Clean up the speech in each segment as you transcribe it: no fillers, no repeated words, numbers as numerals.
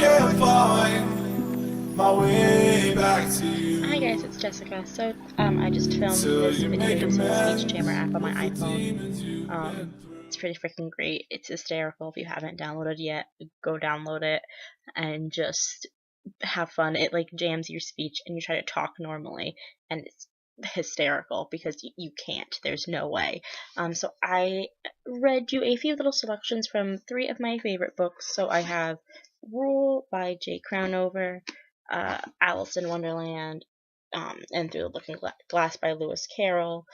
can't find my way back to you. Hi guys, it's Jessica. So I just filmed Till this you video make using the speech amends jammer app on my with the iPhone. demons you've been It's pretty freaking great. It's hysterical. If you haven't downloaded yet, go download it and just have fun. It like jams your speech and you try to talk normally, and it's hysterical because you can't. There's no way. So I read you a few little selections from 3 of my favorite books. So I have Rule by Jay Crownover, Alice in Wonderland, and Through the Looking Glass by Lewis Carroll,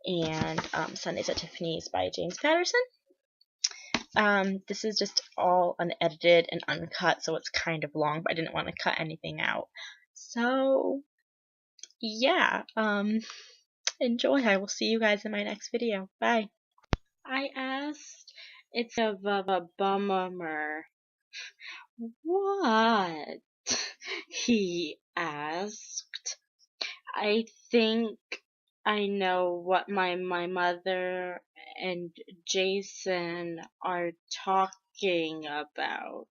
and Sundays at Tiffany's by James Patterson. This is just all unedited and uncut, so it's kind of long, but I didn't want to cut anything out. So, yeah, enjoy. I will see you guys in my next video. Bye. I asked, it's a bummer. What? He asked. I think I know what my mother and Jason are talking about.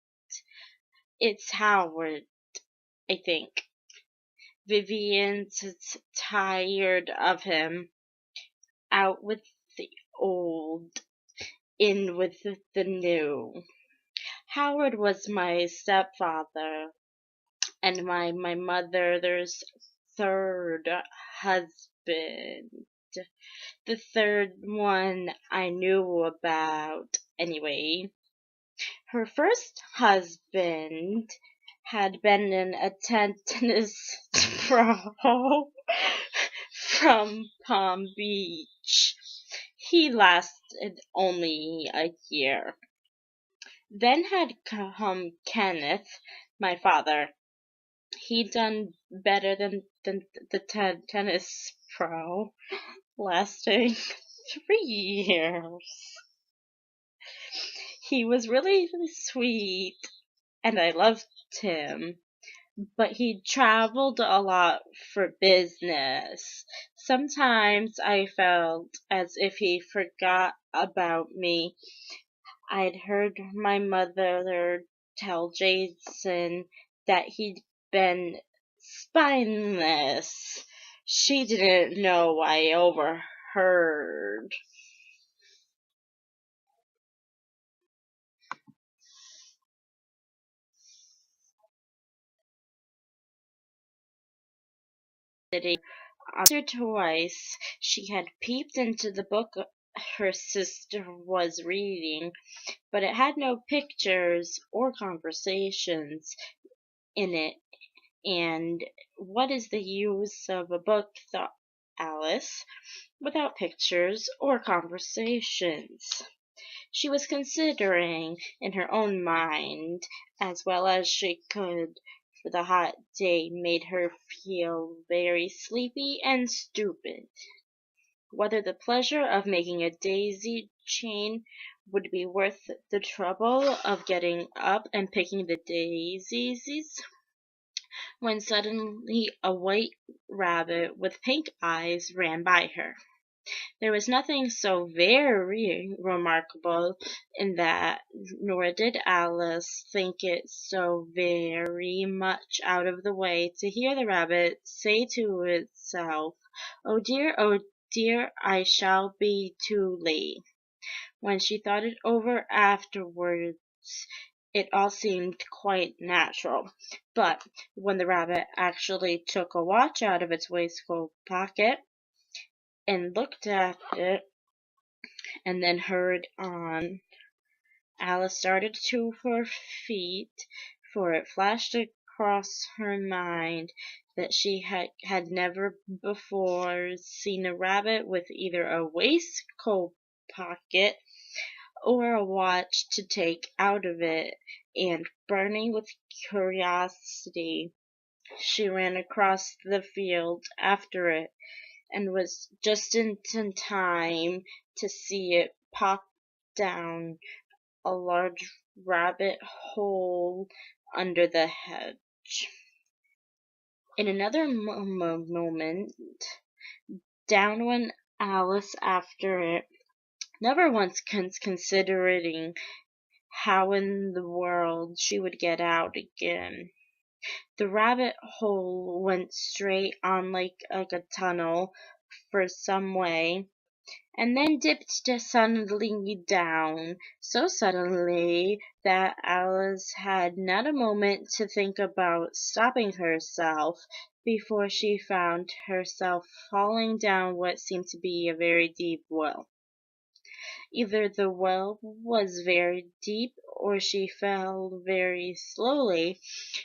It's Howard, I think. Vivian's tired of him. Out with the old, in with the new. Howard was my stepfather, and my mother's third husband. The third one I knew about anyway. Her first husband had been an tennis pro from Palm Beach. He lasted only a year. Then had come Kenneth, my father. He'd done better than the tennis pro, lasting 3 years. He was really sweet, and I loved him, but he traveled a lot for business. Sometimes I felt as if he forgot about me. I'd heard my mother tell Jason that he'd been spineless. She didn't know I overheard. Once or twice she had peeped into the book her sister was reading, but it had no pictures or conversations in it. And what is the use of a book, thought Alice, without pictures or conversations? She was considering in her own mind, as well as she could, for the hot day made her feel very sleepy and stupid, whether the pleasure of making a daisy chain would be worth the trouble of getting up and picking the daisies, when suddenly a white rabbit with pink eyes ran by her. There was nothing so very remarkable in that, nor did Alice think it so very much out of the way to hear the rabbit say to itself, oh dear, I shall be too late." When she thought it over afterwards, it all seemed quite natural. But when the rabbit actually took a watch out of its waistcoat pocket and looked at it, and then hurried on, Alice started to her feet, for it flashed across her mind that she had never before seen a rabbit with either a waistcoat pocket or a watch to take out of it, and burning with curiosity, she ran across the field after it, and was just in time to see it pop down a large rabbit hole under the hedge. In another moment, down went Alice after it, never once considering how in the world she would get out again. The rabbit hole went straight on like a tunnel for some way, and then dipped suddenly down, so suddenly that Alice had not a moment to think about stopping herself before she found herself falling down what seemed to be a very deep well. Either the well was very deep or she fell very slowly,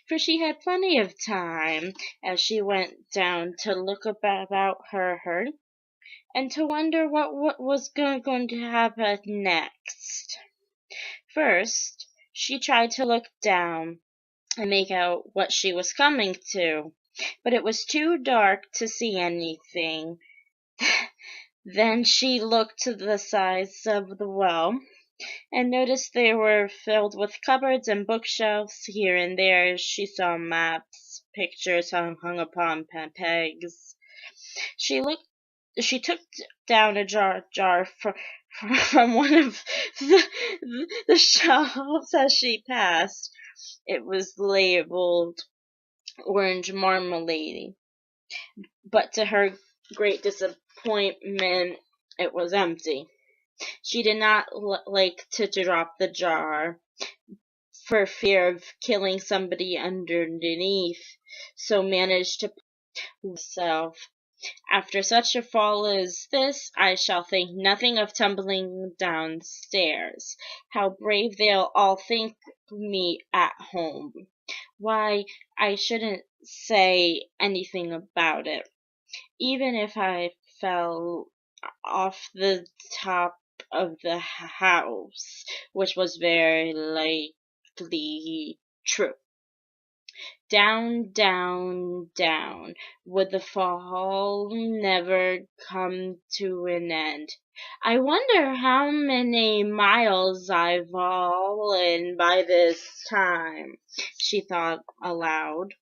for she had plenty of time as she went down to look about her and to wonder what was going to happen next. First, she tried to look down and make out what she was coming to, but it was too dark to see anything. Then she looked to the sides of the well and noticed they were filled with cupboards and bookshelves. Here and there she saw maps, pictures hung upon pegs. She took down a jar from one of the shelves as she passed. It was labeled orange marmalade, but to her great disappointment, it was empty. She did not like to drop the jar for fear of killing somebody underneath, so managed to herself. After such a fall as this, I shall think nothing of tumbling downstairs. How brave they'll all think me at home. Why, I shouldn't say anything about it, even if I fell off the top of the house, which was very likely true. Down, down, down would the fall never come to an end. I wonder how many miles I've fallen by this time, she thought aloud.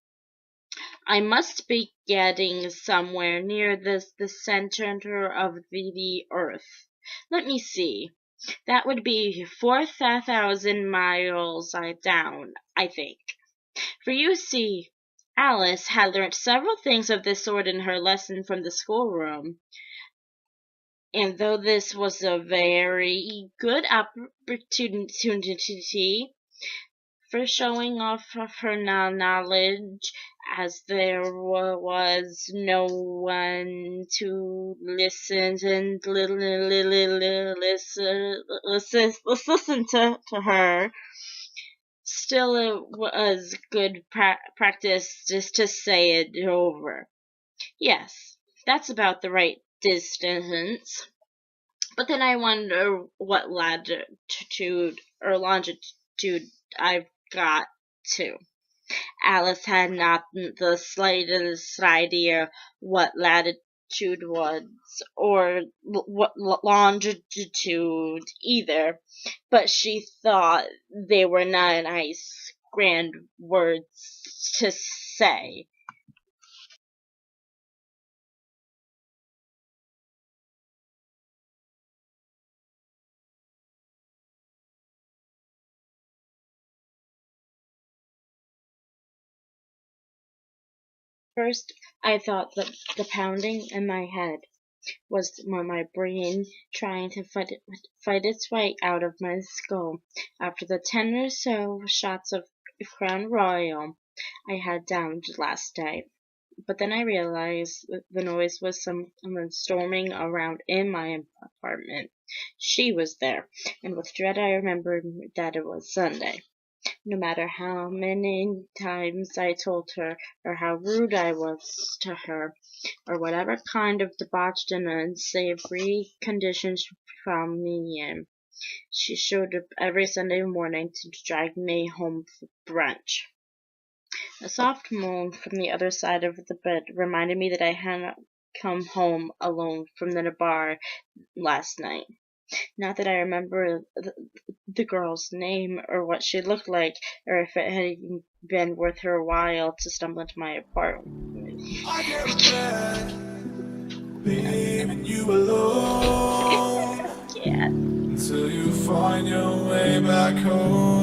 I must be getting somewhere near the center of the earth. Let me see. That would be 4,000 miles down, I think. For you see, Alice had learnt several things of this sort in her lesson from the schoolroom, and though this was a very good opportunity for showing off of her knowledge, as there was no one to listen to her. Still, it was good practice just to say it over. Yes, that's about the right distance. But then I wonder what latitude or longitude I've got to. Alice had not the slightest idea what latitude was, or what longitude either, but she thought they were not nice, grand words to say. First, I thought that the pounding in my head was my brain trying to fight its way out of my skull after the 10 or so shots of Crown Royal I had downed last night. But then I realized that the noise was someone storming around in my apartment. She was there, and with dread I remembered that it was Sunday. No matter how many times I told her, or how rude I was to her, or whatever kind of debauched and unsavory conditions she found me in, she showed up every Sunday morning to drag me home for brunch. A soft moan from the other side of the bed reminded me that I hadn't come home alone from the bar last night. Not that I remember the girl's name or what she looked like, or if it had even been worth her while to stumble into my apartment. I get regret leaving you alone. Yeah. till you find your way back home.